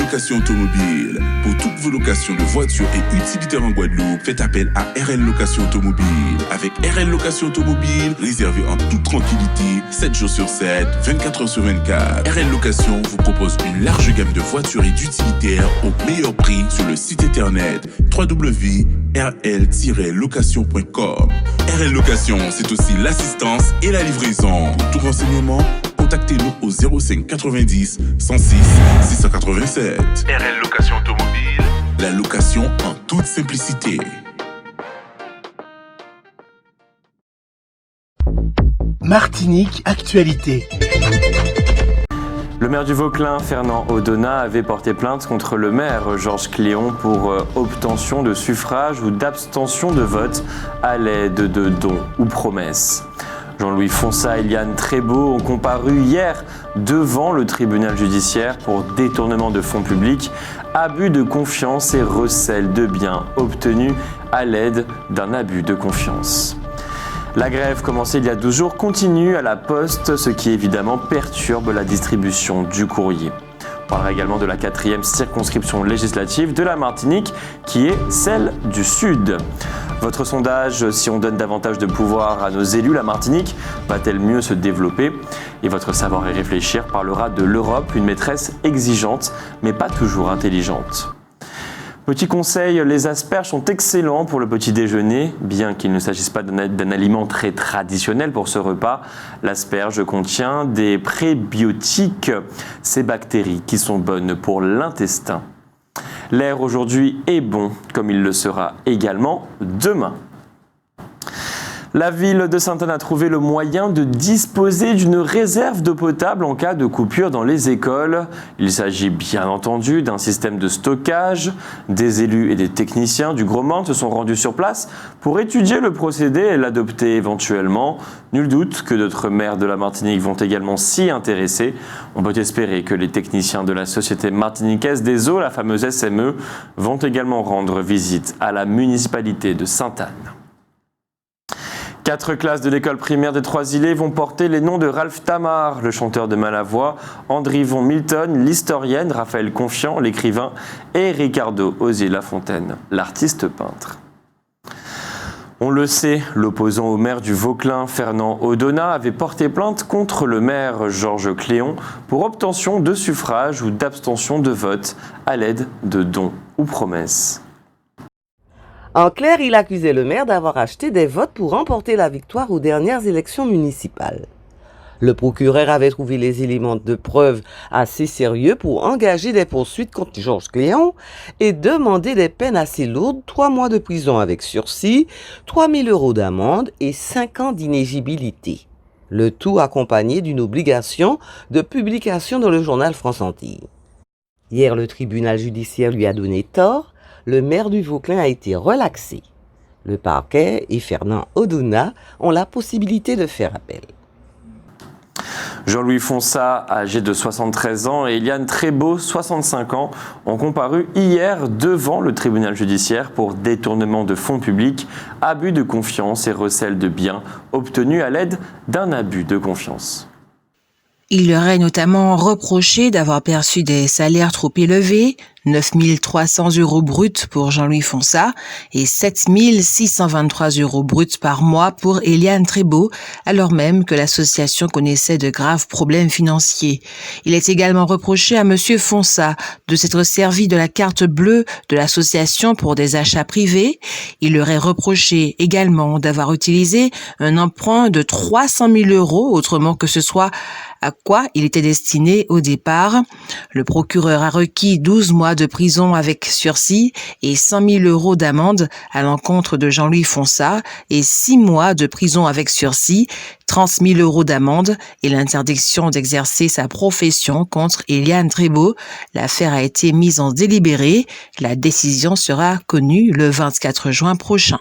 Location Automobile. Pour toutes vos locations de voitures et utilitaires en Guadeloupe, faites appel à RL Location Automobile. Avec RL Location Automobile, réservez en toute tranquillité, 7 jours sur 7, 24 heures sur 24. RL Location vous propose une large gamme de voitures et d'utilitaires au meilleur prix sur le site internet www.rl-location.com. RL Location, c'est aussi l'assistance et la livraison. Pour tout renseignement, contactez-nous au 05 90 106 687. RL Location Automobile, la location en toute simplicité. Martinique Actualité. Le maire du Vauclin, Fernand Odona, avait porté plainte contre le maire Georges Cléon pour obtention de suffrage ou d'abstention de vote à l'aide de dons ou promesses. Jean-Louis Fonsa et Eliane Trébeau ont comparu hier devant le tribunal judiciaire pour détournement de fonds publics, abus de confiance et recel de biens obtenus à l'aide d'un abus de confiance. La grève commencée il y a 12 jours continue à la Poste, ce qui évidemment perturbe la distribution du courrier. On parlera également de la 4e circonscription législative de la Martinique, qui est celle du Sud. Votre sondage, si on donne davantage de pouvoir à nos élus, la Martinique va-t-elle mieux se développer? Et votre savoir et réfléchir parlera de l'Europe, une maîtresse exigeante, mais pas toujours intelligente. Petit conseil, les asperges sont excellents pour le petit déjeuner, bien qu'il ne s'agisse pas d'un aliment très traditionnel pour ce repas. L'asperge contient des prébiotiques, ces bactéries qui sont bonnes pour l'intestin. L'air aujourd'hui est bon, comme il le sera également demain. La ville de Sainte-Anne a trouvé le moyen de disposer d'une réserve d'eau potable en cas de coupure dans les écoles. Il s'agit bien entendu d'un système de stockage. Des élus et des techniciens du Gros Monde se sont rendus sur place pour étudier le procédé et l'adopter éventuellement. Nul doute que d'autres maires de la Martinique vont également s'y intéresser. On peut espérer que les techniciens de la Société martiniquaise des eaux, la fameuse SME, vont également rendre visite à la municipalité de Sainte-Anne. 4 classes de l'école primaire des Trois-Îlets vont porter les noms de Ralph Tamar, le chanteur de Malavoie, Andrivon Milton, l'historienne, Raphaël Confiant, l'écrivain, et Ricardo Osier-Lafontaine, l'artiste peintre. On le sait, l'opposant au maire du Vauclin, Fernand Odona, avait porté plainte contre le maire Georges Cléon pour obtention de suffrage ou d'abstention de vote à l'aide de dons ou promesses. En clair, il accusait le maire d'avoir acheté des votes pour remporter la victoire aux dernières élections municipales. Le procureur avait trouvé les éléments de preuve assez sérieux pour engager des poursuites contre Georges Cléon et demander des peines assez lourdes, 3 mois de prison avec sursis, 3 000 € d'amende et 5 ans d'inéligibilité. Le tout accompagné d'une obligation de publication dans le journal France Antilles. Hier, le tribunal judiciaire lui a donné tort. Le maire du Vauclin a été relaxé. Le parquet et Fernand Odona ont la possibilité de faire appel. Jean-Louis Fonsa, âgé de 73 ans, et Eliane Trébeau, 65 ans, ont comparu hier devant le tribunal judiciaire pour détournement de fonds publics, abus de confiance et recel de biens obtenus à l'aide d'un abus de confiance. Il leur est notamment reproché d'avoir perçu des salaires trop élevés, 9 300 € bruts pour Jean-Louis Fonsa et 7 623 € bruts par mois pour Eliane Trébeau, alors même que l'association connaissait de graves problèmes financiers. Il est également reproché à monsieur Fonsa de s'être servi de la carte bleue de l'association pour des achats privés. Il leur est reproché également d'avoir utilisé un emprunt de 300 000 €, autrement que ce soit à quoi il était destiné au départ. Le procureur a requis 12 mois de prison avec sursis et 100 000 € d'amende à l'encontre de Jean-Louis Fonsa et 6 mois de prison avec sursis, 30 000 € d'amende et l'interdiction d'exercer sa profession contre Eliane Trébeau. L'affaire a été mise en délibéré. La décision sera connue le 24 juin prochain.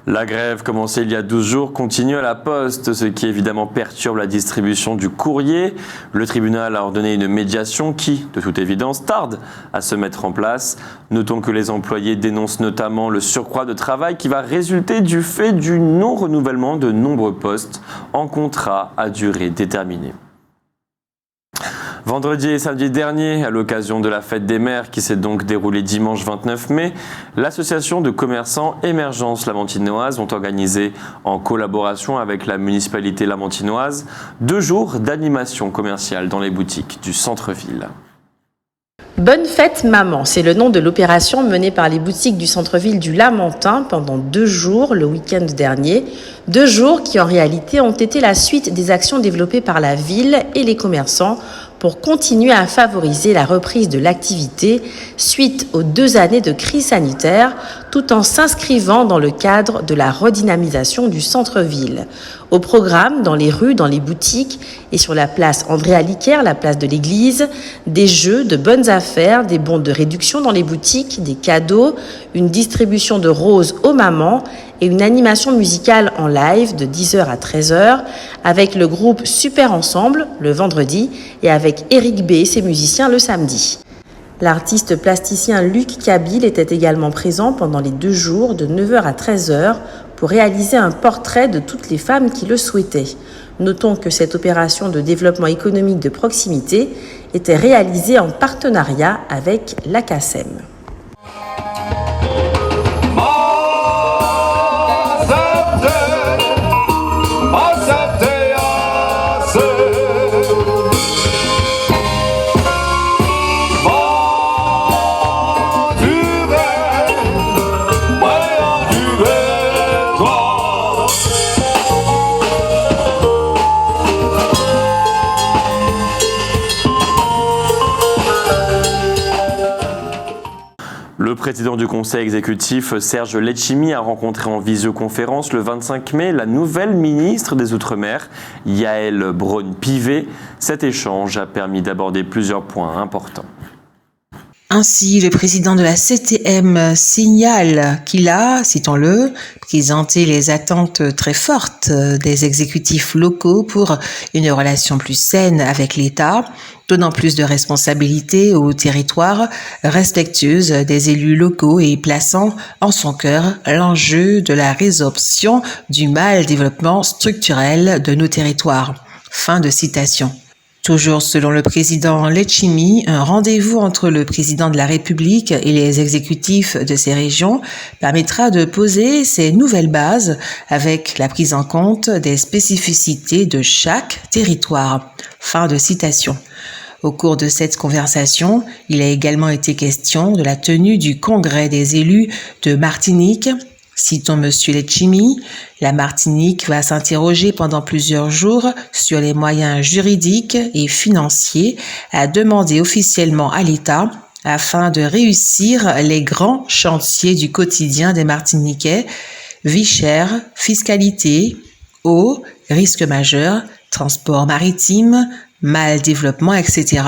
La grève commencée il y a 12 jours continue à la Poste, ce qui évidemment perturbe la distribution du courrier. Le tribunal a ordonné une médiation qui, de toute évidence, tarde à se mettre en place. Notons que les employés dénoncent notamment le surcroît de travail qui va résulter du fait du non-renouvellement de nombreux postes en contrat à durée déterminée. Vendredi et samedi dernier, à l'occasion de la fête des mères qui s'est donc déroulée dimanche 29 mai, l'association de commerçants Émergence Lamantinoise ont organisé, en collaboration avec la municipalité lamantinoise, 2 jours d'animation commerciale dans les boutiques du centre-ville. Bonne fête maman, c'est le nom de l'opération menée par les boutiques du centre-ville du Lamentin pendant 2 jours le week-end dernier. 2 jours qui en réalité ont été la suite des actions développées par la ville et les commerçants pour continuer à favoriser la reprise de l'activité suite aux 2 années de crise sanitaire, tout en s'inscrivant dans le cadre de la redynamisation du centre-ville. Au programme, dans les rues, dans les boutiques et sur la place André-Aliquer, la place de l'église, des jeux, de bonnes affaires, des bons de réduction dans les boutiques, des cadeaux, une distribution de roses aux mamans et une animation musicale en live de 10h à 13h avec le groupe Super Ensemble le vendredi et avec Eric B et ses musiciens le samedi. L'artiste plasticien Luc Kabil était également présent pendant les 2 jours de 9h à 13h pour réaliser un portrait de toutes les femmes qui le souhaitaient. Notons que cette opération de développement économique de proximité était réalisée en partenariat avec l'ACASEM. Le président du conseil exécutif, Serge Letchimy, a rencontré en visioconférence le 25 mai la nouvelle ministre des Outre-mer, Yaël Braun-Pivet. Cet échange a permis d'aborder plusieurs points importants. Ainsi, le président de la CTM signale qu'il a, citons-le, présenté les attentes très fortes des exécutifs locaux pour une relation plus saine avec l'État, donnant plus de responsabilités aux territoires, respectueuse des élus locaux et plaçant en son cœur l'enjeu de la résorption du mal développement structurel de nos territoires. Fin de citation. Toujours selon le président Letchimy, un rendez-vous entre le président de la République et les exécutifs de ces régions permettra de poser ces nouvelles bases avec la prise en compte des spécificités de chaque territoire. Fin de citation. Au cours de cette conversation, il a également été question de la tenue du congrès des élus de Martinique. Citons Monsieur Letchimy, la Martinique va s'interroger pendant plusieurs jours sur les moyens juridiques et financiers à demander officiellement à l'État afin de réussir les grands chantiers du quotidien des Martiniquais, vie chère, fiscalité, eau, risques majeurs, transport maritime, mal développement, etc.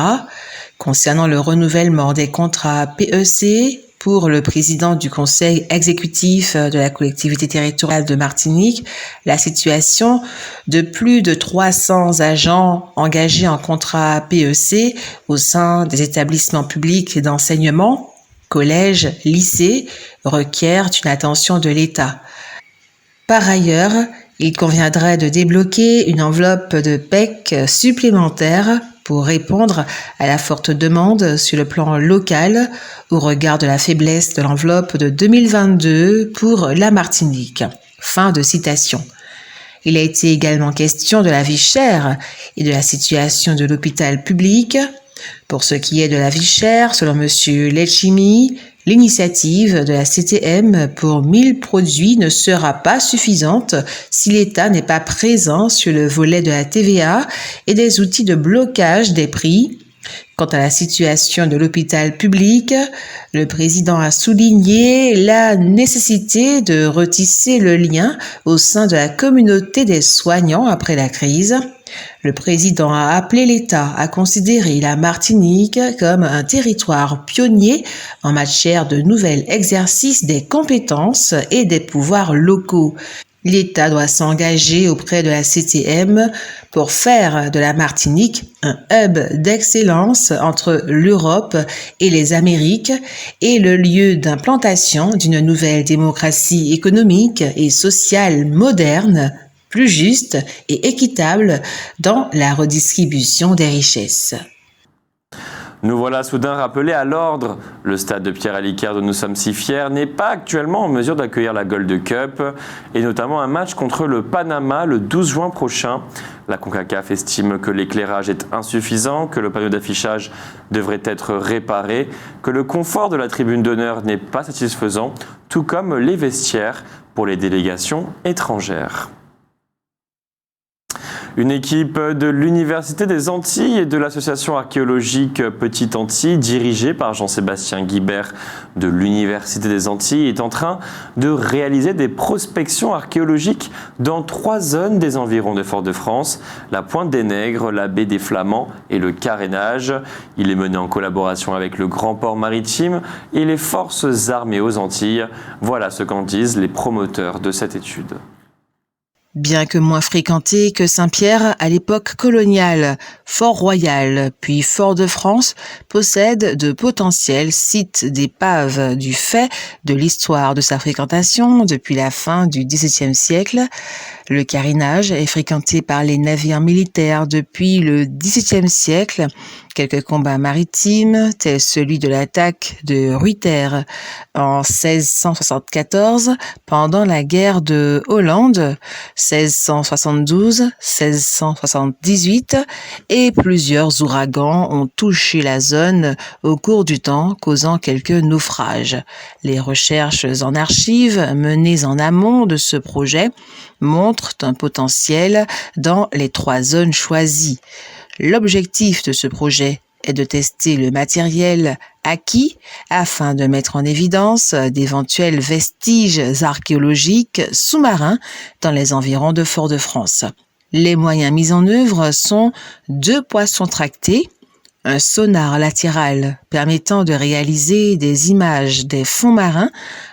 Concernant le renouvellement des contrats PEC, pour le président du conseil exécutif de la collectivité territoriale de Martinique, la situation de plus de 300 agents engagés en contrat PEC au sein des établissements publics d'enseignement, collèges, lycées, requiert une attention de l'État. Par ailleurs, il conviendrait de débloquer une enveloppe de PEC supplémentaire pour répondre à la forte demande sur le plan local au regard de la faiblesse de l'enveloppe de 2022 pour la Martinique. Fin de citation. Il a été également question de la vie chère et de la situation de l'hôpital public. Pour ce qui est de la vie chère, selon M. Letchimy, l'initiative de la CTM pour 1000 produits ne sera pas suffisante si l'État n'est pas présent sur le volet de la TVA et des outils de blocage des prix. Quant à la situation de l'hôpital public, le président a souligné la nécessité de retisser le lien au sein de la communauté des soignants après la crise. Le président a appelé l'État à considérer la Martinique comme un territoire pionnier en matière de nouvel exercice des compétences et des pouvoirs locaux. L'État doit s'engager auprès de la CTM pour faire de la Martinique un hub d'excellence entre l'Europe et les Amériques et le lieu d'implantation d'une nouvelle démocratie économique et sociale moderne, plus juste et équitable dans la redistribution des richesses. Nous voilà soudain rappelés à l'ordre. Le stade de Pierre-Aliquer dont nous sommes si fiers n'est pas actuellement en mesure d'accueillir la Gold Cup et notamment un match contre le Panama le 12 juin prochain. La CONCACAF estime que l'éclairage est insuffisant, que le panneau d'affichage devrait être réparé, que le confort de la tribune d'honneur n'est pas satisfaisant, tout comme les vestiaires pour les délégations étrangères. Une équipe de l'Université des Antilles et de l'association archéologique Petite Antilles, dirigée par Jean-Sébastien Guibert de l'Université des Antilles, est en train de réaliser des prospections archéologiques dans 3 zones des environs de Fort-de-France, la Pointe des Nègres, la baie des Flamands et le Carénage. Il est mené en collaboration avec le Grand Port Maritime et les forces armées aux Antilles. Voilà ce qu'en disent les promoteurs de cette étude. Bien que moins fréquenté que Saint-Pierre à l'époque coloniale, Fort-Royal puis Fort-de-France possède de potentiels sites d'épave du fait de l'histoire de sa fréquentation depuis la fin du XVIIe siècle. Le Carénage est fréquenté par les navires militaires depuis le XVIIe siècle. Quelques combats maritimes, tels celui de l'attaque de Ruyter en 1674 pendant la guerre de Hollande, 1672-1678, et plusieurs ouragans ont touché la zone au cours du temps, causant quelques naufrages. Les recherches en archives menées en amont de ce projet montrent un potentiel dans les 3 zones choisies. L'objectif de ce projet est de tester le matériel acquis afin de mettre en évidence d'éventuels vestiges archéologiques sous-marins dans les environs de Fort-de-France. Les moyens mis en œuvre sont 2 poissons tractés, un sonar latéral permettant de réaliser des images des fonds marins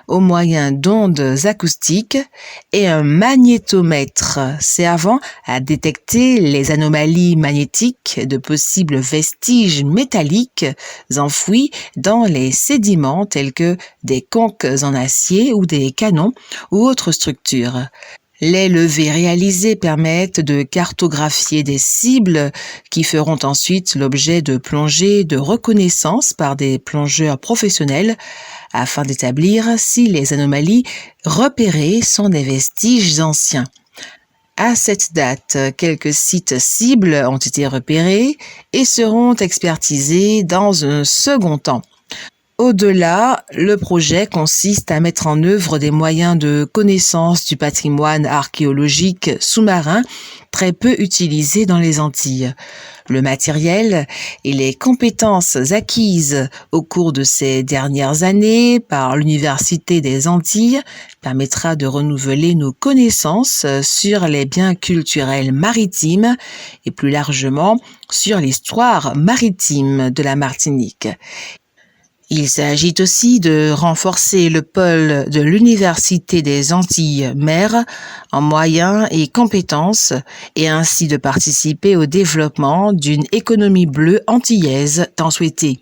au moyen d'ondes acoustiques et un magnétomètre servant à détecter les anomalies magnétiques de possibles vestiges métalliques enfouis dans les sédiments tels que des conques en acier ou des canons ou autres structures. Les levées réalisées permettent de cartographier des cibles qui feront ensuite l'objet de plongées de reconnaissance par des plongeurs professionnels afin d'établir si les anomalies repérées sont des vestiges anciens. À cette date, quelques sites cibles ont été repérés et seront expertisés dans un second temps. Au-delà, le projet consiste à mettre en œuvre des moyens de connaissance du patrimoine archéologique sous-marin très peu utilisé dans les Antilles. Le matériel et les compétences acquises au cours de ces dernières années par l'Université des Antilles permettra de renouveler nos connaissances sur les biens culturels maritimes et plus largement sur l'histoire maritime de la Martinique. Il s'agit aussi de renforcer le pôle de l'Université des Antilles-Mer en moyens et compétences et ainsi de participer au développement d'une économie bleue antillaise tant souhaitée.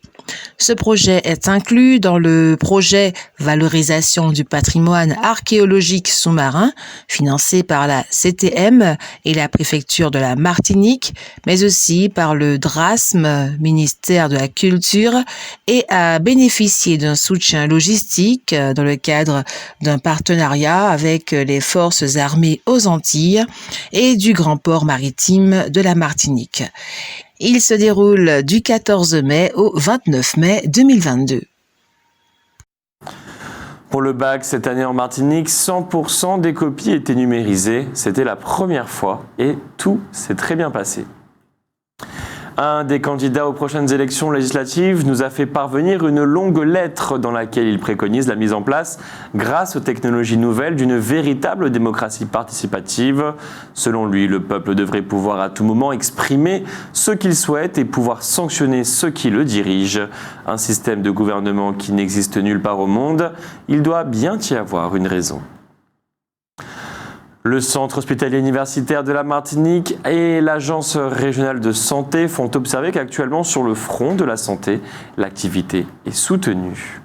Ce projet est inclus dans le projet Valorisation du patrimoine archéologique sous-marin, financé par la CTM et la préfecture de la Martinique, mais aussi par le DRASM, ministère de la Culture, et a bénéficié d'un soutien logistique dans le cadre d'un partenariat avec les forces armées aux Antilles et du Grand Port Maritime de la Martinique. Il se déroule du 14 mai au 29 mai 2022. Pour le bac, cette année en Martinique, 100% des copies étaient numérisées. C'était la première fois et tout s'est très bien passé. Un des candidats aux prochaines élections législatives nous a fait parvenir une longue lettre dans laquelle il préconise la mise en place, grâce aux technologies nouvelles, d'une véritable démocratie participative. Selon lui, le peuple devrait pouvoir à tout moment exprimer ce qu'il souhaite et pouvoir sanctionner ceux qui le dirigent. Un système de gouvernement qui n'existe nulle part au monde, il doit bien y avoir une raison. Le Centre hospitalier universitaire de la Martinique et l'Agence régionale de santé font observer qu'actuellement sur le front de la santé, l'activité est soutenue.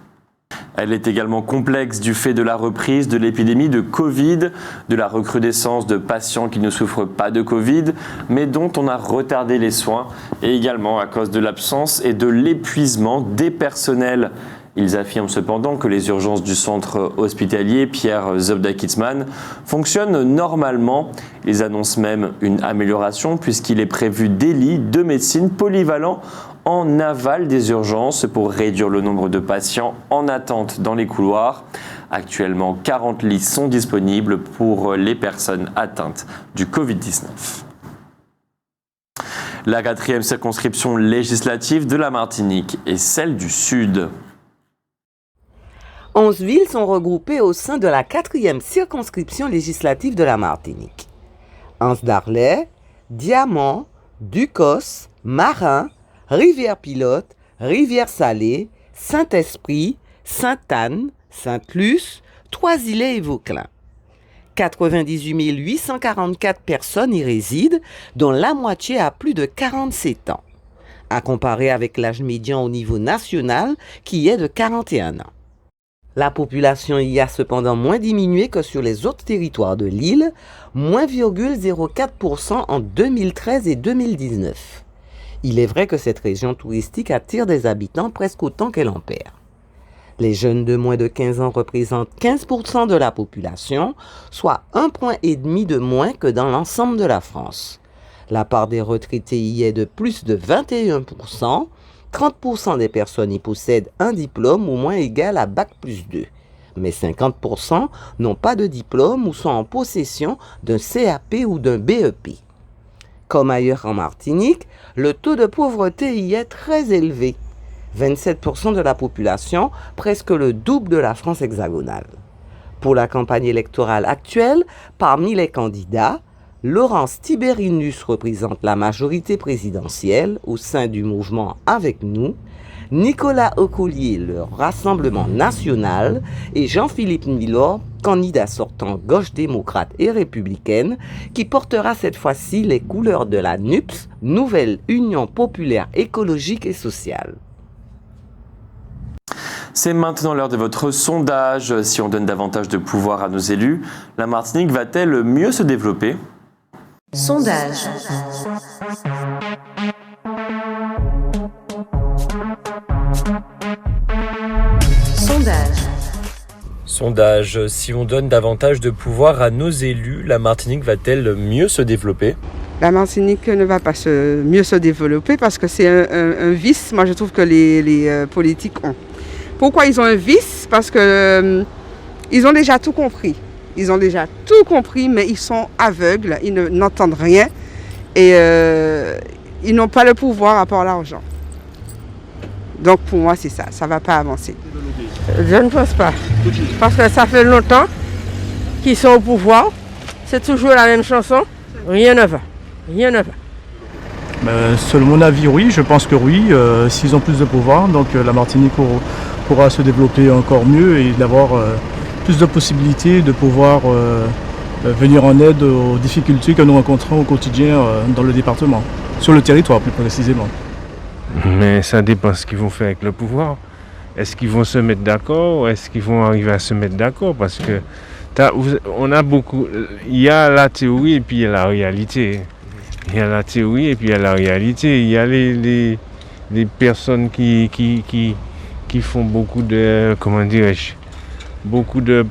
Elle est également complexe du fait de la reprise de l'épidémie de Covid, de la recrudescence de patients qui ne souffrent pas de Covid, mais dont on a retardé les soins, et également à cause de l'absence et de l'épuisement des personnels. Ils affirment cependant que les urgences du centre hospitalier Pierre Zobda-Kitzmann fonctionnent normalement. Ils annoncent même une amélioration puisqu'il est prévu des lits de médecine polyvalents en aval des urgences pour réduire le nombre de patients en attente dans les couloirs. Actuellement, 40 lits sont disponibles pour les personnes atteintes du Covid-19. La 4e circonscription législative de la Martinique est celle du Sud. 11 villes sont regroupées au sein de la 4e circonscription législative de la Martinique. Anse-d'Arlet, Diamant, Ducos, Marin, Rivière-Pilote, Rivière-Salée, Saint-Esprit, Sainte-Anne, Sainte-Luce, Trois-Îlets et Vauclin. 98 844 personnes y résident, dont la moitié a plus de 47 ans, à comparer avec l'âge médian au niveau national qui est de 41 ans. La population y a cependant moins diminué que sur les autres territoires de l'île, moins 0,04% en 2013 et 2019. Il est vrai que cette région touristique attire des habitants presque autant qu'elle en perd. Les jeunes de moins de 15 ans représentent 15% de la population, soit 1,5 point de moins que dans l'ensemble de la France. La part des retraités y est de plus de 21%. 30% des personnes y possèdent un diplôme au moins égal à Bac+2, mais 50% n'ont pas de diplôme ou sont en possession d'un CAP ou d'un BEP. Comme ailleurs en Martinique, le taux de pauvreté y est très élevé, 27% de la population, presque le double de la France hexagonale. Pour la campagne électorale actuelle, parmi les candidats, Laurence Tiberinus représente la majorité présidentielle au sein du mouvement Avec nous, Nicolas Ocollier le Rassemblement national et Jean-Philippe Milor, candidat sortant gauche démocrate et républicaine, qui portera cette fois-ci les couleurs de la NUPS, Nouvelle Union populaire écologique et sociale. C'est maintenant l'heure de votre sondage. Si on donne davantage de pouvoir à nos élus, la Martinique va-t-elle mieux se développer ? Sondage. Sondage. Si on donne davantage de pouvoir à nos élus, la Martinique va-t-elle mieux se développer ? La Martinique ne va pas mieux se développer parce que c'est un vice, moi je trouve que les politiques ont. Pourquoi ils ont un vice ? Parce que ils ont déjà tout compris. Ils ont déjà tout compris, mais ils sont aveugles, ils n'entendent rien et ils n'ont pas le pouvoir à part l'argent. Donc pour moi c'est ça ne va pas avancer. Je ne pense pas, parce que ça fait longtemps qu'ils sont au pouvoir, c'est toujours la même chanson, rien ne va. Selon mon avis, oui, je pense que oui, s'ils ont plus de pouvoir, donc la Martinique pourra se développer encore mieux et d'avoir plus de possibilités de pouvoir venir en aide aux difficultés que nous rencontrons au quotidien dans le département, sur le territoire plus précisément. Mais ça dépend de ce qu'ils vont faire avec le pouvoir. Est-ce qu'ils vont se mettre d'accord ou est-ce qu'ils vont arriver à se mettre d'accord? Parce que on a beaucoup. Il y a la théorie et puis il y a la réalité. Il y a la théorie et puis il y a la réalité. Il y a les personnes qui font beaucoup de. Comment dirais-je? Beaucoup de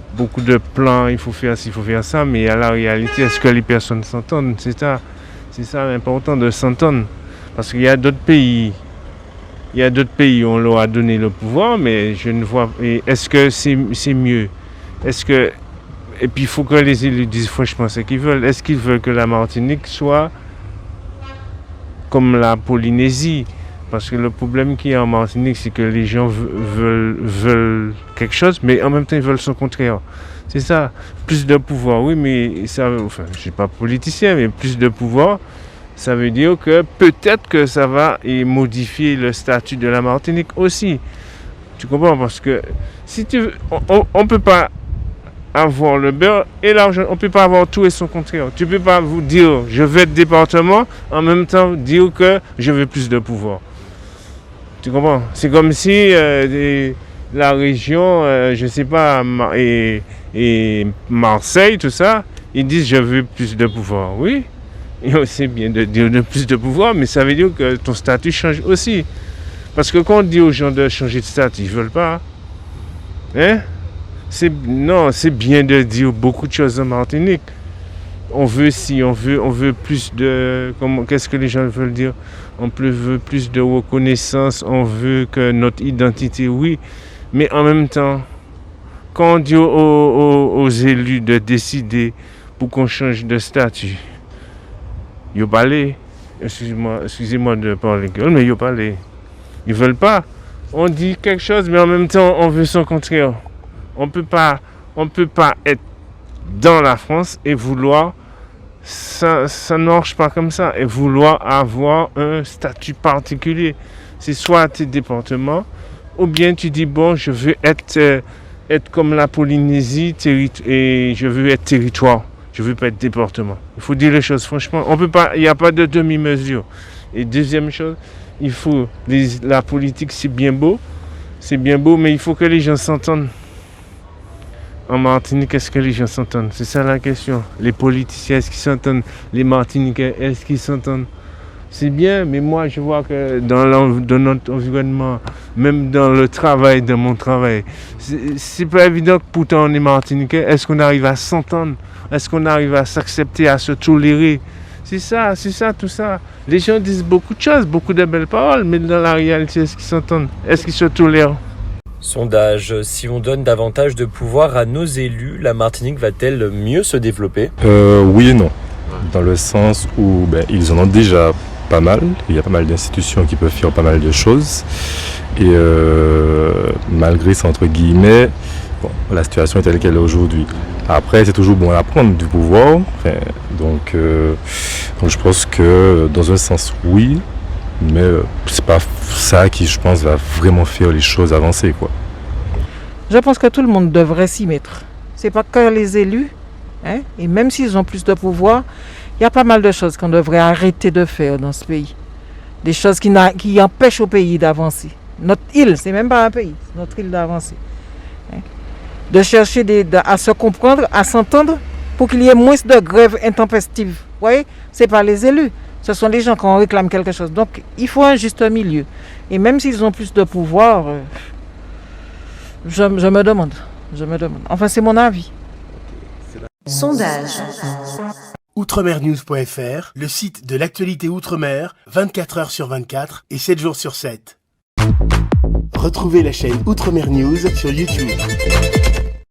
plans, il faut faire ci, il faut faire ça, mais à la réalité, est-ce que les personnes s'entendent? C'est ça l'important de s'entendre. Parce qu'il y a d'autres pays, où on leur a donné le pouvoir, mais je ne vois pas. Est-ce que c'est mieux? Et puis il faut que les élus disent franchement ce qu'ils veulent. Est-ce qu'ils veulent que la Martinique soit comme la Polynésie? Parce que le problème qu'il y a en Martinique, c'est que les gens veulent quelque chose, mais en même temps, ils veulent son contraire. C'est ça. Plus de pouvoir, oui, mais ça, enfin, je ne suis pas politicien, mais plus de pouvoir, ça veut dire que peut-être que ça va modifier le statut de la Martinique aussi. Tu comprends? Parce que si tu veux, on ne peut pas avoir le beurre et l'argent, on ne peut pas avoir tout et son contraire. Tu ne peux pas vous dire, je veux être département, en même temps dire que je veux plus de pouvoir. Tu comprends? C'est comme si la région, je sais pas, et Marseille, tout ça, ils disent je veux plus de pouvoir. Oui, et c'est bien de dire de plus de pouvoir, mais ça veut dire que ton statut change aussi. Parce que quand on dit aux gens de changer de statut, ils ne veulent pas. Hein? Non, c'est bien de dire beaucoup de choses en Martinique. On veut plus de... Qu'est-ce que les gens veulent dire? veut plus de reconnaissance, on veut que notre identité, oui. Mais en même temps, quand on dit aux élus de décider pour qu'on change de statut, ils ne pas aller. Excusez-moi de parler, mais ils ne pas aller. Ils ne veulent pas. On dit quelque chose, mais en même temps, on veut son contraire. On peut pas être dans la France et vouloir, ça ne marche pas comme ça, et vouloir avoir un statut particulier. C'est soit tes départements, ou bien tu dis, bon, je veux être comme la Polynésie, et je veux être territoire. Je veux pas être département. Il faut dire les choses franchement. On peut pas, il n'y a pas de demi-mesure. Et deuxième chose, la politique, c'est bien beau, mais il faut que les gens s'entendent. En Martinique, est-ce que les gens s'entendent? C'est ça la question. Les politiciens, est-ce qu'ils s'entendent? Les Martiniquais, est-ce qu'ils s'entendent? C'est bien, mais moi, je vois que dans notre environnement, même dans le travail, dans mon travail, c'est pas évident que pourtant on est Martiniquais. Est-ce qu'on arrive à s'entendre? Est-ce qu'on arrive à s'accepter, à se tolérer? C'est ça, tout ça. Les gens disent beaucoup de choses, beaucoup de belles paroles, mais dans la réalité, est-ce qu'ils s'entendent? Est-ce qu'ils se tolèrent? Sondage, si on donne davantage de pouvoir à nos élus, la Martinique va-t-elle mieux se développer? Oui et non. Dans le sens où ils en ont déjà pas mal. Il y a pas mal d'institutions qui peuvent faire pas mal de choses. Et malgré ça, entre guillemets, la situation est telle qu'elle est aujourd'hui. Après, c'est toujours bon à prendre du pouvoir. Donc je pense que dans un sens, oui. Mais c'est pas ça qui, je pense, va vraiment faire les choses avancer, quoi. Je pense que tout le monde devrait s'y mettre. C'est pas que les élus, hein, et même s'ils ont plus de pouvoir, il y a pas mal de choses qu'on devrait arrêter de faire dans ce pays. Des choses qui empêchent au pays d'avancer. Notre île, c'est même pas un pays, c'est notre île d'avancer. Hein. De chercher à se comprendre, à s'entendre, pour qu'il y ait moins de grèves intempestives. Vous voyez, c'est pas les élus. Ce sont les gens qui réclament quelque chose. Donc, il faut un juste milieu. Et même s'ils ont plus de pouvoir, je me demande. Enfin, c'est mon avis. Sondage. Outremernews.fr, le site de l'actualité Outre-mer, 24 heures sur 24 et 7 jours sur 7. Retrouvez la chaîne Outremer News sur YouTube.